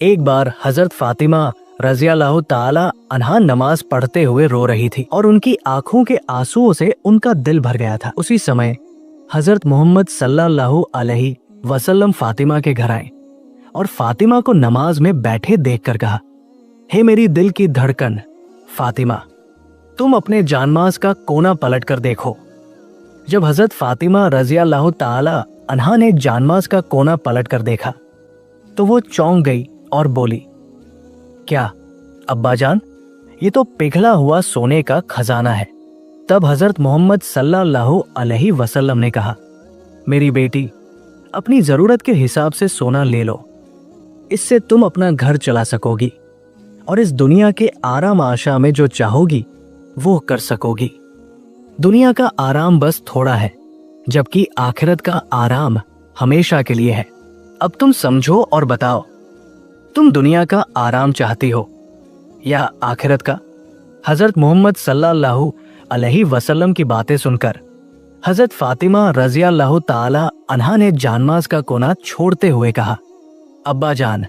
एक बार हजरत फातिमा रज़ियल्लाहु ताला अन्हा नमाज पढ़ते हुए रो रही थी और उनकी आंखों के आंसुओं से उनका दिल भर गया था। उसी समय हजरत मोहम्मद सल्लल्लाहु अलैहि वसल्लम फातिमा के घर आए और फातिमा को नमाज में बैठे देखकर कहा, हे मेरी दिल की धड़कन फातिमा, तुम अपने जानमाज का कोना पलट कर देखो। जब हजरत फातिमा रज़ियल्लाहु ताला अन्हा ने जानमाज का कोना पलट कर देखा तो वो चौंक गई और बोली, क्या अब्बा जान, ये तो पिघला हुआ सोने का खजाना है। तब हजरत मोहम्मद सल्लल्लाहु अलैहि वसल्लम ने कहा, मेरी बेटी, अपनी जरूरत के हिसाब से सोना ले लो, इससे तुम अपना घर चला सकोगी और इस दुनिया के आराम आशा में जो चाहोगी वो कर सकोगी। दुनिया का आराम बस थोड़ा है, जबकि आखिरत का आराम हमेशा के लिए है। अब तुम समझो और बताओ, तुम दुनिया का आराम चाहती हो या आखिरत का? हजरत मोहम्मद सल्लल्लाहु अलैहि वसल्लम की बातें सुनकर हजरत फातिमा रज़ियल्लाहु ताला अन्हा ने जानमाज का कोना छोड़ते हुए कहा, अब्बा जान,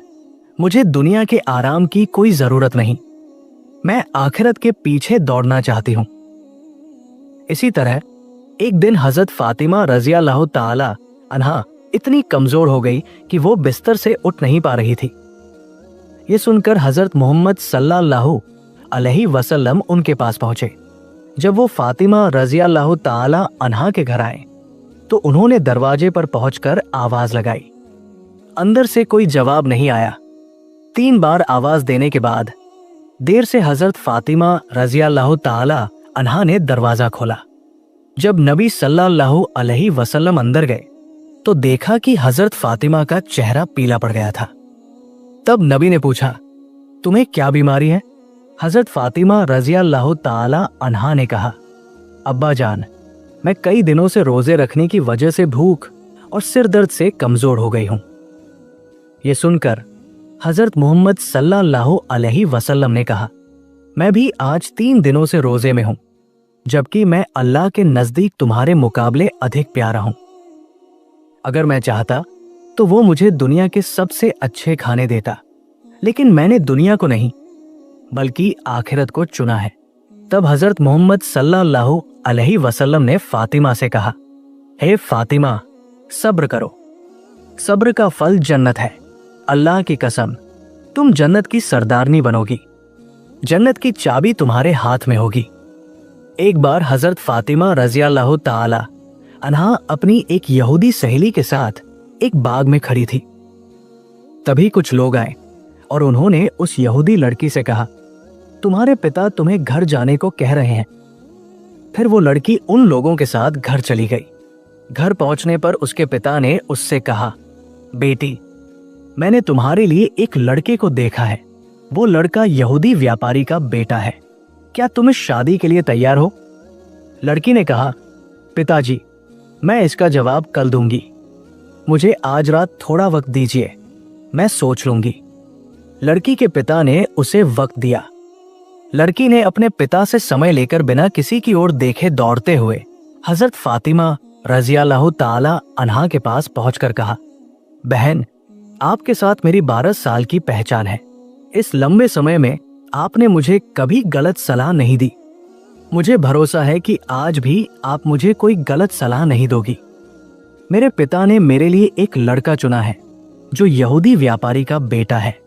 मुझे दुनिया के आराम की कोई जरूरत नहीं, मैं आखिरत के पीछे दौड़ना चाहती हूँ। इसी तरह एक दिन हजरत फातिमा रज़ियल्लाहु ताला अन्हा इतनी कमजोर हो गई कि वो बिस्तर से उठ नहीं पा रही थी। ये सुनकर हजरत मोहम्मद सल्लल्लाहु अलैहि वसल्लम उनके पास पहुंचे। जब वो फातिमा रज़ियल्लाहु ताला अन्हा के घर आए तो उन्होंने दरवाजे पर पहुंचकर आवाज लगाई। अंदर से कोई जवाब नहीं आया। 3 बार आवाज देने के बाद देर से हजरत फातिमा रज़ियल्लाहु ताला अन्हा ने दरवाजा खोला। जब नबी सल्लल्लाहु अलैहि वसल्लम अंदर गए तो देखा कि हजरत फातिमा का चेहरा पीला पड़ गया था। तब नबी ने पूछा, तुम्हें क्या बीमारी है? हजरत फातिमा रज़ियल्लाहु ताला अन्हा ने कहा, अब्बा जान, मैं कई दिनों से रोजे रखने की वजह से भूख और सिर दर्द से कमजोर हो गई हूं। ये सुनकर हजरत मोहम्मद सल्लल्लाहु अलैहि वसल्लम ने कहा, मैं भी आज 3 दिनों से रोजे में हूं, जबकि मैं अल्लाह के नजदीक तुम्हारे मुकाबले अधिक प्यारा हूं। अगर मैं चाहता तो वो मुझे दुनिया के सबसे अच्छे खाने देता, लेकिन मैंने दुनिया को नहीं बल्कि आखिरत को चुना है। तब हजरत मोहम्मद सल्लल्लाहु अलैहि वसल्लम ने फातिमा से कहा, हे फातिमा, सब्र करो, सब्र का फल जन्नत है। अल्लाह की कसम, तुम जन्नत की सरदारनी बनोगी, जन्नत की चाबी तुम्हारे हाथ में होगी। एक बार हजरत फातिमा रज़ियल्लाहु ताला अन्हा अपनी एक यहूदी सहेली के साथ एक बाग में खड़ी थी। तभी कुछ लोग आए और उन्होंने उस यहूदी लड़की से कहा, तुम्हारे पिता तुम्हें घर जाने को कह रहे हैं। फिर वो लड़की उन लोगों के साथ घर चली गई। घर पहुंचने पर उसके पिता ने उससे कहा, बेटी, मैंने तुम्हारे लिए एक लड़के को देखा है। वो लड़का यहूदी व्यापारी का बेटा है। क्या तुम इस शादी के लिए तैयार हो? लड़की ने कहा, पिताजी, मैं इसका जवाब कल दूंगी, मुझे आज रात थोड़ा वक्त दीजिए, मैं सोच लूंगी। लड़की के पिता ने उसे वक्त दिया। लड़की ने अपने पिता से समय लेकर बिना किसी की ओर देखे दौड़ते हुए हजरत फातिमा रज़ियल्लाहु ताला अन्हा के पास पहुंचकर कहा, बहन, आपके साथ मेरी 12 साल की पहचान है। इस लंबे समय में आपने मुझे कभी गलत सलाह नहीं दी। मुझे भरोसा है कि आज भी आप मुझे कोई गलत सलाह नहीं दोगी। मेरे पिता ने मेरे लिए एक लड़का चुना है जो यहूदी व्यापारी का बेटा है।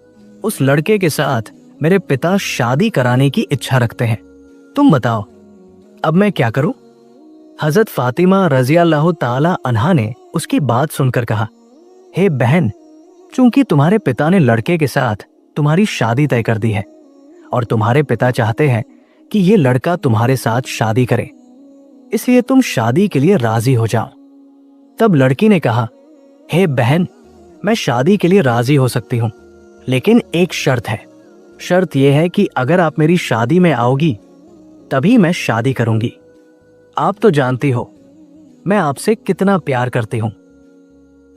उस लड़के के साथ मेरे पिता शादी कराने की इच्छा रखते हैं। तुम बताओ, अब मैं क्या करूं? हजरत फातिमा रज़ियल्लाहु ताला अन्हा ने उसकी बात सुनकर कहा, हे बहन, चूंकि तुम्हारे पिता ने लड़के के साथ तुम्हारी शादी तय कर दी है और तुम्हारे पिता चाहते हैं कि ये लड़का तुम्हारे साथ शादी करे, इसलिए तुम शादी के लिए राजी हो जाओ। तब लड़की ने कहा, हे बहन, मैं शादी के लिए राजी हो सकती हूँ, लेकिन एक शर्त है। शर्त यह है कि अगर आप मेरी शादी में आओगी तभी मैं शादी करूंगी। आप तो जानती हो मैं आपसे कितना प्यार करती हूँ।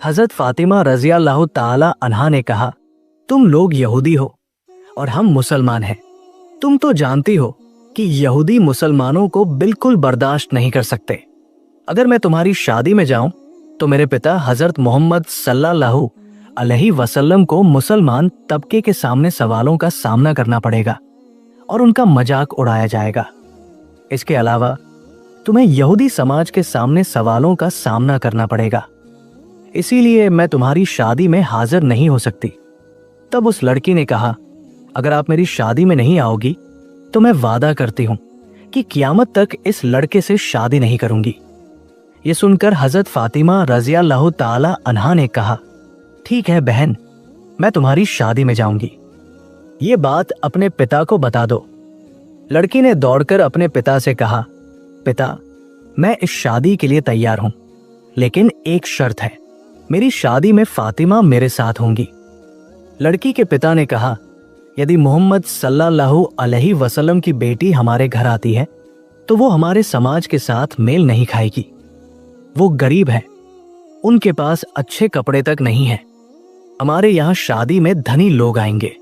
हजरत फातिमा रज़ियल्लाहु ताला अन्हा ने कहा, तुम लोग यहूदी हो और हम मुसलमान हैं। तुम तो जानती हो कि यहूदी मुसलमानों को बिल्कुल बर्दाश्त नहीं कर सकते। अगर मैं तुम्हारी शादी में जाऊं तो मेरे पिता हजरत मोहम्मद सल्लल्लाहु अलैहि वसल्लम को मुसलमान तबके के सामने सवालों का सामना करना पड़ेगा और उनका मजाक उड़ाया जाएगा। इसके अलावा तुम्हें यहूदी समाज के सामने सवालों का सामना करना पड़ेगा, इसीलिए मैं तुम्हारी शादी में हाजिर नहीं हो सकती। तब उस लड़की ने कहा, अगर आप मेरी शादी में नहीं आओगी तो मैं वादा करती हूं कि क़यामत तक इस लड़के से शादी नहीं करूंगी। ये सुनकर हजरत फातिमा रज़ियल्लाहु ताला अन्हा ने कहा, ठीक है बहन, मैं तुम्हारी शादी में जाऊंगी। ये बात अपने पिता को बता दो। लड़की ने दौड़कर अपने पिता से कहा, पिता, मैं इस शादी के लिए तैयार हूं, लेकिन एक शर्त है, मेरी शादी में फातिमा मेरे साथ होंगी। लड़की के पिता ने कहा, यदि मोहम्मद सल्लल्लाहु अलैहि वसल्लम की बेटी हमारे घर आती है तो वो हमारे समाज के साथ मेल नहीं खाएगी। वो गरीब है, उनके पास अच्छे कपड़े तक नहीं है। हमारे यहाँ शादी में धनी लोग आएंगे,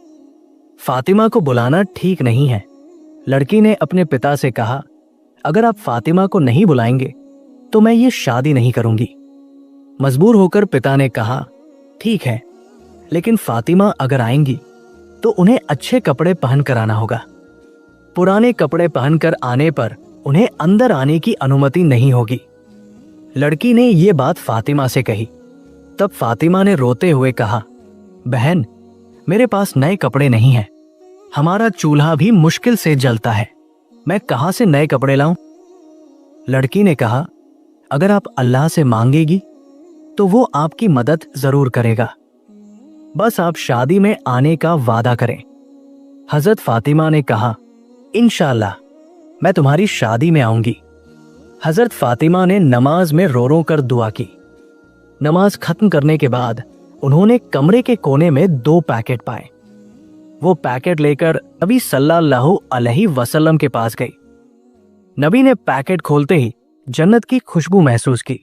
फातिमा को बुलाना ठीक नहीं है। लड़की ने अपने पिता से कहा, अगर आप फातिमा को नहीं बुलाएंगे तो मैं ये शादी नहीं करूंगी। मजबूर होकर पिता ने कहा, ठीक है, लेकिन फातिमा अगर आएंगी तो उन्हें अच्छे कपड़े पहन कर आना होगा। पुराने कपड़े पहनकर आने पर उन्हें अंदर आने की अनुमति नहीं होगी। लड़की ने ये बात फातिमा से कही। तब फातिमा ने रोते हुए कहा, बहन, मेरे पास नए कपड़े नहीं हैं, हमारा चूल्हा भी मुश्किल से जलता है, मैं कहां से नए कपड़े लाऊं? लड़की ने कहा, अगर आप अल्लाह से मांगेगी तो वो आपकी मदद जरूर करेगा, बस आप शादी में आने का वादा करें। हजरत फातिमा ने कहा, इंशाअल्लाह मैं तुम्हारी शादी में आऊंगी। हजरत फातिमा ने नमाज में रो रो कर दुआ की। नमाज खत्म करने के बाद उन्होंने कमरे के कोने में 2 पैकेट पाए। वो पैकेट लेकर नबी सल्लल्लाहु अलैहि वसल्लम के पास गई। नबी ने पैकेट खोलते ही जन्नत की खुशबू महसूस की।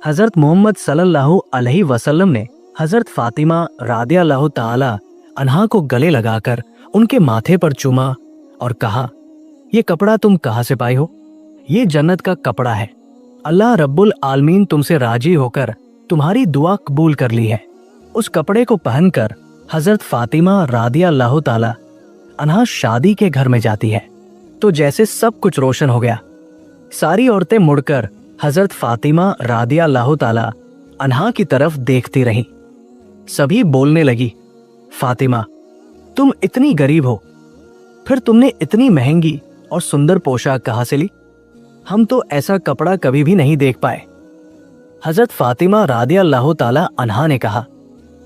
हजरत मोहम्मद सल्लल्लाहु अलैहि वसल्लम ने हजरत फातिमा रज़ियल्लाहु ताला अन्हा को गले लगाकर उनके माथे पर चूमा और कहा, ये कपड़ा तुम कहां से पाई हो? ये जन्नत का कपड़ा है। अल्लाह रब्बुल आलमीन तुमसे राजी होकर तुम्हारी दुआ कबूल कर ली है। उस कपड़े को पहनकर हजरत फातिमा रज़ियल्लाहु ताला अन्हा शादी के घर में जाती है तो जैसे सब कुछ रोशन हो गया। सारी औरतें मुड़कर हजरत फातिमा रज़ियल्लाहु ताला अन्हा की तरफ देखती रहीं। सभी बोलने लगी, फातिमा, तुम इतनी गरीब हो, फिर तुमने इतनी महंगी और सुंदर पोशाक कहां से ली? हम तो ऐसा कपड़ा कभी भी नहीं देख पाए। हजरत फातिमा रज़ियल्लाहु ताला अन्हा ने कहा,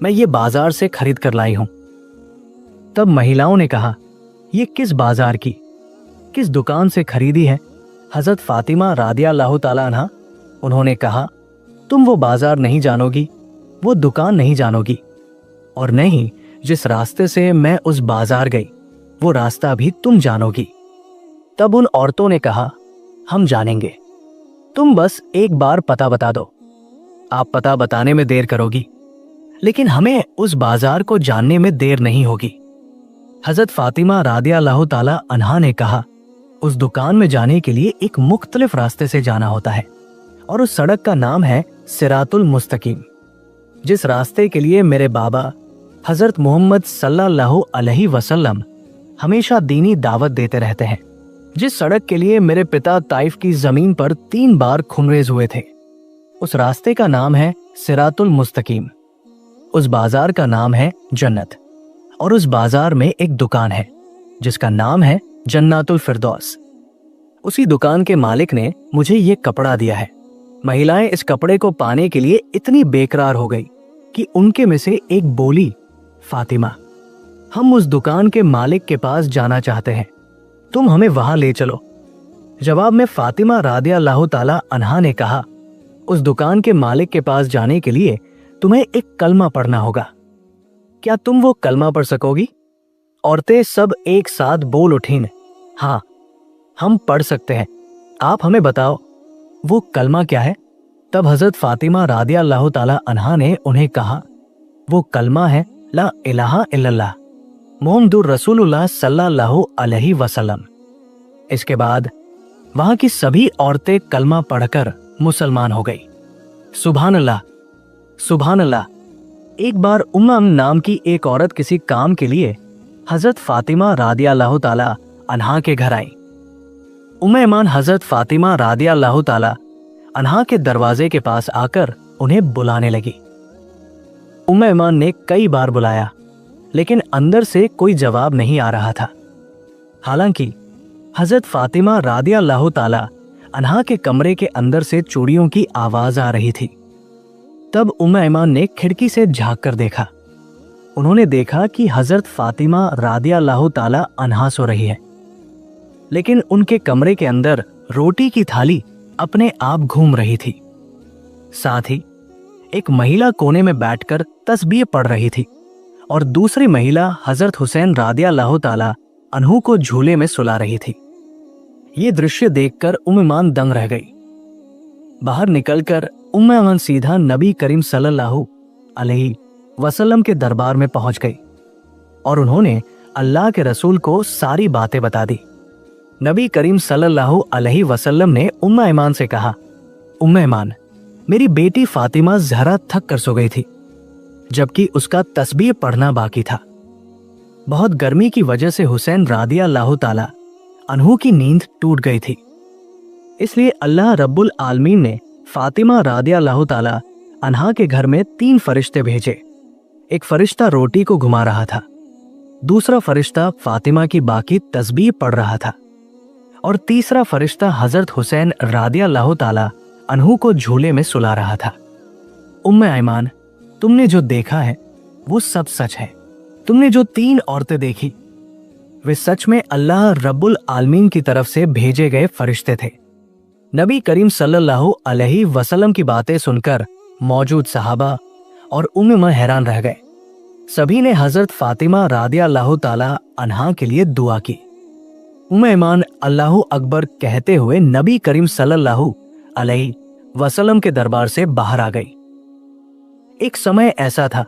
मैं ये बाजार से खरीद कर लाई हूं। तब महिलाओं ने कहा, ये किस बाजार की, किस दुकान से खरीदी है? हजरत फातिमा रज़ियल्लाहु ताला अन्हा, उन्होंने कहा, तुम वो बाजार नहीं जानोगी, वो दुकान नहीं जानोगी, और नहीं जिस रास्ते से मैं उस बाजार गई वो रास्ता भी तुम जानोगी। तब उन औरतों ने कहा, हम जानेंगे, तुम बस एक बार पता बता दो। आप पता बताने में देर करोगी, लेकिन हमें उस बाजार को जानने में देर नहीं होगी। हजरत फातिमा रज़ियल्लाहु ताला अन्हा ने कहा, उस दुकान में जाने के लिए एक मुख्तलिफ रास्ते से जाना होता है और उस सड़क का नाम है सिरातुल मुस्तकीम, जिस रास्ते के लिए मेरे बाबा हजरत मोहम्मद सल्लल्लाहु अलैहि वसल्लम हमेशा दीनी दावत देते रहते हैं, जिस सड़क के लिए मेरे पिता ताइफ की जमीन पर 3 बार खूनरेज हुए थे। उस रास्ते का नाम है सिरातुल मुस्तकीम। उस बाजार का नाम है जन्नत, और उस बाजार में एक दुकान है जिसका नाम है जन्नतुल फिरदौस। उसी दुकान के मालिक ने मुझे ये कपड़ा दिया है। महिलाएं इस कपड़े को पाने के लिए इतनी बेकरार हो गई कि उनके में से एक बोली, फातिमा, हम उस दुकान के मालिक के पास जाना चाहते हैं, तुम हमें वहां ले चलो। जवाब में फातिमा रज़ियल्लाहु ताला अन्हा ने कहा, उस दुकान के मालिक के पास जाने के लिए तुम्हें एक कलमा पढ़ना होगा। क्या तुम वो कलमा पढ़ सकोगी? औरतें सब एक साथ बोल उठीं, हाँ, हम पढ़ सकते हैं, आप हमें बताओ वो कलमा क्या है? तब हजरत फातिमा रज़ियल्लाहु ताला अन्हा ने उन्हें कहा, वो कलमा है ला इलाहा इल्लल्लाह मुहम्मदुर रसूलुल्लाह सल्लल्लाहु अलैहि वसल्लम। इसके बाद वहां की सभी औरतें कलमा पढ़कर मुसलमान हो गई। सुभान अल्लाह, सुभान अल्लाह, एक बार उम्म नाम की एक औरत किसी काम के लिए हजरत फातिमा रादियल्लाहु ताला अन्हा के घर आई। उम्मे ऐमान हजरत फातिमा रादियल्लाहु ताला अन्हा के दरवाजे के पास आकर उन्हें बुलाने लगी। उम्मे ऐमान ने कई बार बुलाया, लेकिन अंदर से कोई जवाब नहीं आ रहा था। हालांकि हजरत फातिमा रादियल्लाहु ताला अन्हा के कमरे के अंदर से चूड़ियों की आवाज आ रही थी। तब उम्मे ऐमान ने खिड़की से झांक कर देखा। उन्होंने देखा कि हजरत फातिमा रादियल्लाहु ताला अन्हा सो रही है, लेकिन उनके कमरे के अंदर रोटी की थाली अपने आप घूम रही थी। साथ ही एक महिला कोने में बैठकर तस्बीह पढ़ रही थी और दूसरी महिला हजरत हुसैन रादियल्लाहु ताला अन्हु को झूले में सुला रही थी। ये दृश्य देखकर उम्मे ऐमान दंग रह गई। बाहर निकलकर उम्मे ऐमान सीधा नबी करीम सल्लल्लाहु अलैहि वसल्लम के दरबार में पहुंच गई और उन्होंने अल्लाह के रसूल को सारी बातें बता दी। नबी करीम सल्लल्लाहु अलैहि वसल्लम ने उम्मे ऐमान से कहा, उम्मे ऐमान, मेरी बेटी फातिमा ज़हरा थक कर सो गई थी, जबकि उसका तस्बीह पढ़ना बाकी था। बहुत गर्मी की वजह से हुसैन रादियल्लाहु ताला अन्हु की नींद टूट गई थी। इसलिए अल्लाह रब्बुल आलमीन ने फातिमा रादियल्लाहु ताला अन्हा के घर में 3 फरिश्ते भेजे। एक फरिश्ता रोटी को घुमा रहा था, दूसरा फरिश्ता फातिमा की बाकी तस्बीह पढ़ रहा था और तीसरा फरिश्ता हजरत हुसैन रादियल्लाहु ताला अन्हु को झूले में सुला रहा था। उम्मे ऐमान, तुमने जो देखा है वो सब सच है। तुमने जो 3 औरतें देखी वे सच में अल्लाह रब्बुल आलमीन की तरफ से भेजे गए फरिश्ते थे। नबी करीम सल्लल्लाहु अलैहि वसल्लम की बातें सुनकर मौजूद सहाबा और उम्मे ऐमान हैरान रह गए। सभी ने हजरत फातिमा रादियल्लाहु ताला अन्हा के लिए दुआ की। उम्मे ऐमान अल्लाहु अकबर कहते हुए नबी करीम सल्लल्लाहु अलैहि वसल्लम के दरबार से बाहर आ गई। एक समय ऐसा था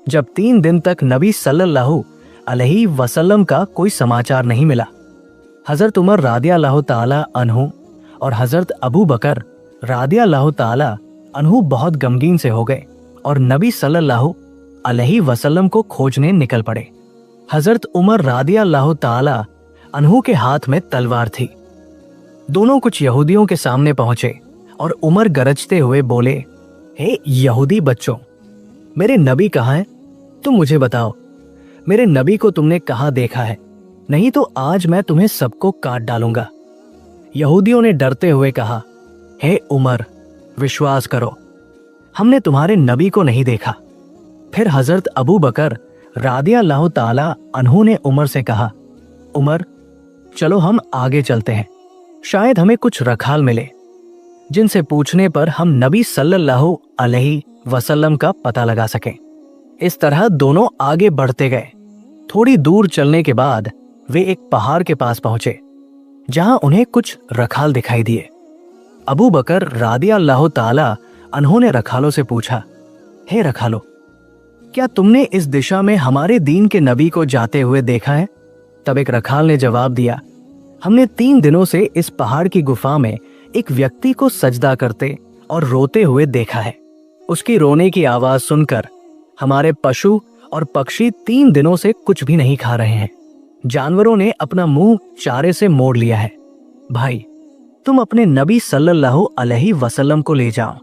जब 3 दिन तक नबी सल्लल्लाहु अलैहि वसल्लम का कोई समाचार नहीं मिला। हजरत उमर रादियल्लाहु ताला अन्हु और हजरत अबू बकर रादियल्लाहु ताला अन्हु बहुत गमगीन से हो गए और नबी सल्लल्लाहु अलैहि वसल्लम को खोजने निकल पड़े। हजरत उमर रादियल्लाहु ताला अन्हु के हाथ में तलवार थी। दोनों कुछ यहूदियों के सामने पहुंचे और उमर गरजते हुए बोले, हे यहूदी बच्चों, मेरे नबी कहाँ हैं? तुम मुझे बताओ, मेरे नबी को तुमने कहाँ देखा है? नहीं तो आज मैं तुम्हें सबको काट डालूंगा। यहूदियों ने डरते हुए कहा, हे उमर, विश्वास करो, हमने तुम्हारे नबी को नहीं देखा। फिर हजरत अबू बकर रादियल्लाहु ताला अन्हु ने उमर से कहा, उमर, चलो हम आगे चलते हैं, शायद हमें कुछ रखाल मिले जिनसे पूछने पर हम नबी सल्लल्लाहु अलैहि वसल्लम का पता लगा सकें। इस तरह दोनों आगे बढ़ते गए। थोड़ी दूर चलने के बाद वे एक पहाड़ के पास पहुंचे जहां उन्हें कुछ रखाल दिखाई दिए। अबू बकर रादियल्लाहु ताला अन्हु ने रखालों से पूछा, हे रखालो, क्या तुमने इस दिशा में हमारे दीन के नबी को जाते हुए देखा है? तब एक रखाल ने जवाब दिया, हमने 3 दिनों से इस पहाड़ की गुफा में एक व्यक्ति को सजदा करते और रोते हुए देखा है। उसकी रोने की आवाज सुनकर हमारे पशु और पक्षी 3 दिनों से कुछ भी नहीं खा रहे हैं। जानवरों ने अपना मुंह चारे से मोड़ लिया है। भाई, तुम अपने नबी सल्लल्लाहु अलैहि वसल्लम को ले जाओ,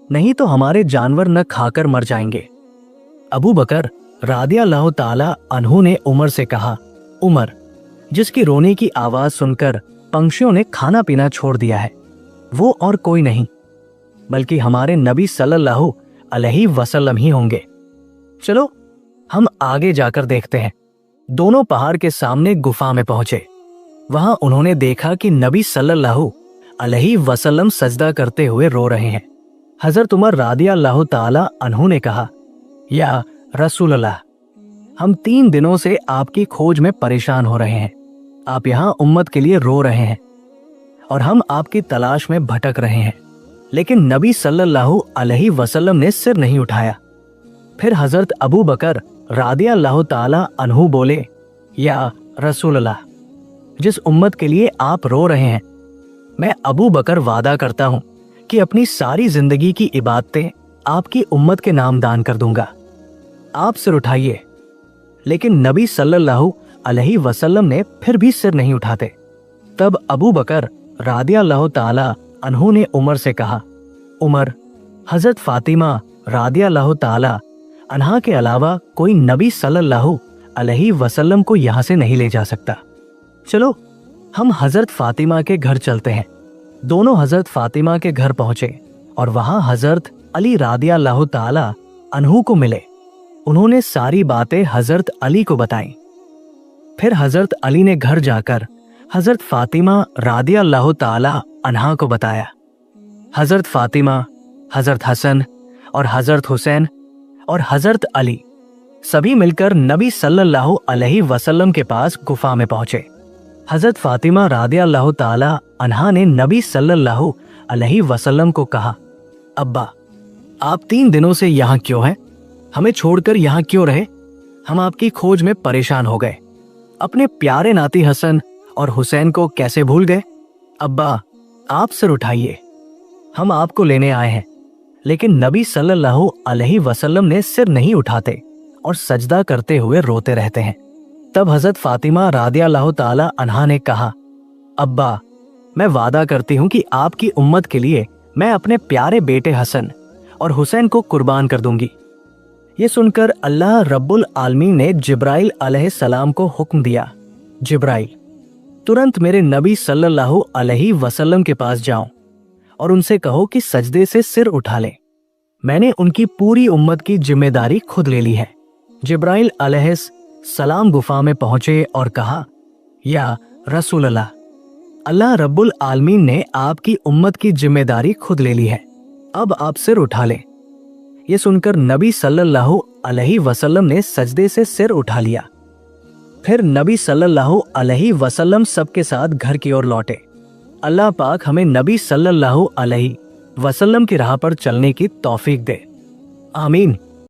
नहीं तो हमारे जानवर न खाकर मर जाएंगे। अबू बकर रादियल्लाहु ताला अन्हु ने उमर से कहा, उमर, जिसकी रोने की आवाज सुनकर पंछियों ने खाना पीना छोड़ दिया है, वो और कोई नहीं बल्कि हमारे नबी सल्लल्लाहु अलैहि वसल्लम ही होंगे। चलो हम आगे जाकर देखते हैं। दोनों पहाड़ के सामने गुफा में पहुंचे। वहां उन्होंने देखा कि नबी सल्लल्लाहु अलैहि वसल्लम सजदा करते हुए रो रहे हैं। हजरत उमर रादियल्लाहु ताला अन्हु ने कहा, या रसूल अल्लाह, हम 3 दिनों से आपकी खोज में परेशान हो रहे हैं। आप यहाँ उम्मत के लिए रो रहे हैं और हम आपकी तलाश में भटक रहे हैं, लेकिन नबी सल्लल्लाहु अलैहि वसल्लम ने सिर नहीं उठाया। फिर हजरत अबू बकर रादियल्लाहु ताला अन्हु बोले, या रसूल अल्लाह, जिस उम्मत के लिए आप रो रहे हैं, मैं अबू बकर वादा करता हूँ कि अपनी सारी जिंदगी की इबादतें आपकी उम्मत के नाम दान कर दूंगा। आप सिर उठाइए। लेकिन नबी सल्लल्लाहु अलैहि वसल्लम ने फिर भी सिर नहीं उठाते। तब अबू बकर रादियल्लाहु ताला अन्हु ने उमर से कहा, उमर, हजरत फातिमा रादियल्लाहु ताला अन्हा के अलावा कोई नबी सल्लल्लाहु अलैहि वसल्लम को यहाँ से नहीं ले जा सकता। चलो हम हजरत फातिमा के घर चलते हैं। दोनों हजरत फातिमा के घर पहुंचे और वहां हजरत अली रादियल्लाहु ताला अन्हु को मिले। उन्होंने सारी बातें हजरत अली को बताई। फिर हजरत अली ने घर जाकर हजरत फातिमा रादियल्लाहु ताला अन्हा को बताया। हजरत फातिमा, हजरत हसन और हजरत हुसैन और हजरत अली सभी मिलकर नबी सल्लल्लाहु अलैहि वसल्लम के पास गुफा में पहुंचे। हजरत फातिमा रादियल्लाहु ताला अन्हा ने नबी सल्लल्लाहु अलैहि वसल्लम को कहा, अब्बा, आप 3 दिनों से यहाँ क्यों हैं? हमें छोड़कर यहाँ क्यों रहे? हम आपकी खोज में परेशान हो गए। अपने प्यारे नाती हसन और हुसैन को कैसे भूल गए? अब्बा, आप सिर उठाइए, हम आपको लेने आए हैं। लेकिन नबी सल्लल्लाहु अलैहि वसल्लम ने सिर नहीं उठाते और सजदा करते हुए रोते रहते हैं। तब हजरत फातिमा रादियल्लाहु ताला अन्हा ने कहा, अब्बा, मैं वादा करती हूँ कि आपकी उम्मत के लिए मैं अपने प्यारे बेटे हसन और हुसैन को कुर्बान कर दूंगी। ये सुनकर अल्लाह रब्बुल आलमीन ने जिब्राइल अलैहिस्सलाम को हुक्म दिया, जिब्राइल, तुरंत मेरे नबी सल्लल्लाहु अलैहि वसल्लम के पास जाओ और उनसे कहो कि सजदे से सिर उठा लें। मैंने उनकी पूरी उम्मत की जिम्मेदारी खुद ले ली है। जिब्राइल अलैहिस्सलाम गुफा में पहुंचे और कहा, या रसूल अल्लाह, अल्लाह रब्बुल आलमीन ने आपकी उम्मत की जिम्मेदारी खुद ले ली है, अब आप सिर उठा लें। ये सुनकर नबी सल्लल्लाहु अलैहि वसल्लम ने सजदे से सिर उठा लिया। फिर नबी सल्लल्लाहु अलैहि वसल्लम सबके साथ घर की ओर लौटे। अल्लाह पाक हमें नबी सल्लल्लाहु अलैहि वसल्लम की राह पर चलने की तौफीक दे, आमीन।